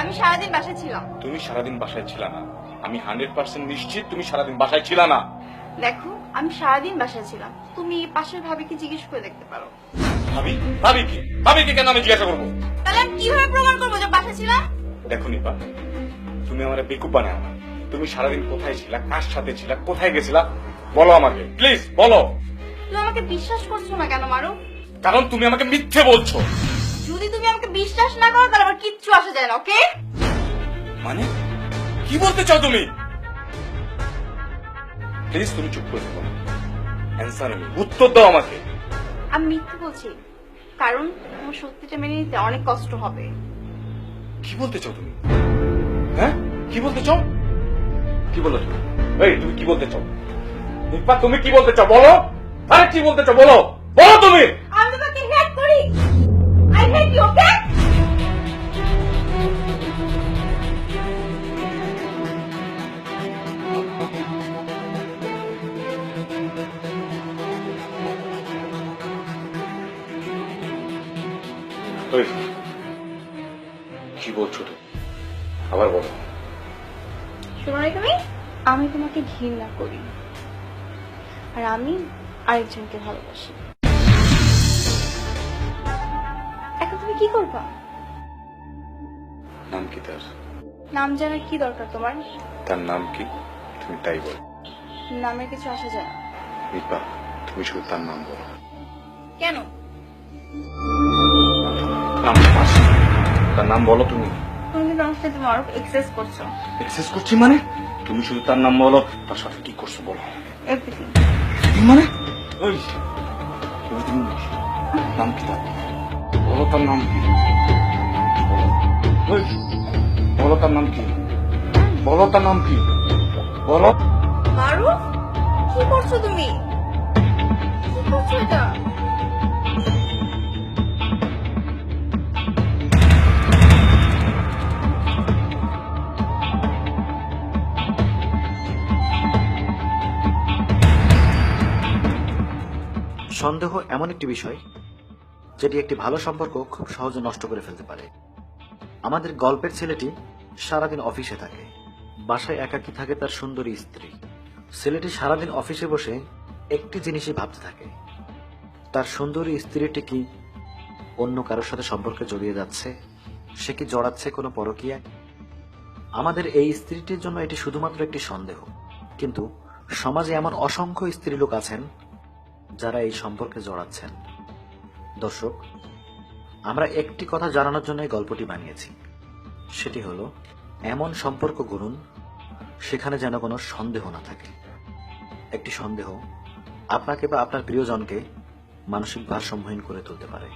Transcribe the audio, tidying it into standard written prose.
আমি সারাদিন বাসায় ছিলাম। তুমি সারাদিন বাসায় ছিল না। আমি 100% নিশ্চিত তুমি সারাদিন বাসায় ছিল না। দেখো, আমি সারাদিন বাসায় ছিলাম। তুমি পাশের ভাবিকে জিজ্ঞেস করে দেখতে পারো। ভাবি ভাবি কি ভাবি কি কেন আমি জিজ্ঞাসা করবো? তাহলে আমি কিভাবে প্রমাণ করবো যে বাসায় ছিলাম? দেখো নিপা, তুমি আমার বেকুব বানাও না। তুমি সারাদিন কোথায় ছিলা, কার সাথে ছিলা, কোথায় গেছিলা বলো আমাকে, প্লিজ বলো। তুমি আমাকে বিশ্বাস করছো না কেন মারু? কারণ তুমি আমাকে মিথ্যে বলছো। যদি তুমি আমাকে বিশ্বাস না করো তাহলে আমার কিচ্ছু আসে যায় না, ওকে? মানে কি বলতে চাও তুমি? প্লিজ তুমি চুপ করে থাকো। অ্যান্সার মি, উত্তর দাও আমাকে। আমি মিথ্যে বলছি কারণ তোমার সত্যিটা মেনে নিতে অনেক কষ্ট হবে। কি বলতে চাও তুমি? হ্যাঁ, কি বলতে চাও? কি বলতে চাও? এই তুমি কি বলতে চাও? নিপা তুমি কি বলতে চাও বলো? আরে কি বলতে চাও বলো, বলো তুমি। আমি তোমাকে হেট করি। আই হেট ইউ, ওকে? ওই, কি বলছো তুমি? আবার বলো। শোনো তুমি, আমি তোমাকে ঘৃণা করি আর আমি আরেকজনকে ভালোবাসি। এখন তুমি কি করবা? নাম কি তার? নাম জানার কি দরকার তোমার? তার নাম কি তুমি তাই বলো। নামের কিছু আসা যায় না। নিপা তুমি শুধু তার নাম বলো। কেন? নাম তার নাম বলো তুমি। তুমি কিন্তু আমার সাথে তোমার এক্সেস করছো। এক্সেস করছি মানে? তুমি শুধু তার নাম বলো, তার সাথে কি করছো বলো। এভরিথিং। মানে ওই তুমি নাম কি তার? বলো তার নাম কি? বলো। ওই বলো তার নাম কি? বলো তার নাম কি? বলো। মারু, কি করছো তুমি? কি করছো এটা? সন্দেহ এমন একটি বিষয় যেটি একটি ভালো সম্পর্ক খুব সহজে নষ্ট করে ফেলতে পারে। আমাদের গল্পের ছেলেটি সারাদিন অফিসে থাকে, বাসায় একাকী থাকে তার সুন্দরী স্ত্রী। ছেলেটি সারাদিন অফিসে বসে একটি জিনিসই ভাবতে থাকে, তার সুন্দরী স্ত্রীটি কি অন্য কারোর সাথে সম্পর্কে জড়িয়ে যাচ্ছে, সে কি জড়াচ্ছে কোনো পরকীয়ায়। আমাদের এই স্ত্রীটির জন্য এটি শুধুমাত্র একটি সন্দেহ, কিন্তু সমাজে এমন অসংখ্য স্ত্রীলোক আছেন যারা এই সম্পর্কে জড়াচ্ছেন। দর্শক, আমরা একটি কথা জানানোর জন্য এই গল্পটি বানিয়েছি, সেটি হলো এমন সম্পর্ক গড়ুন সেখানে যেন কোনো সন্দেহ না থাকে। একটি সন্দেহ আপনাকে বা আপনার প্রিয়জনকে মানসিক ভারসাম্যহীন করে তুলতে পারে।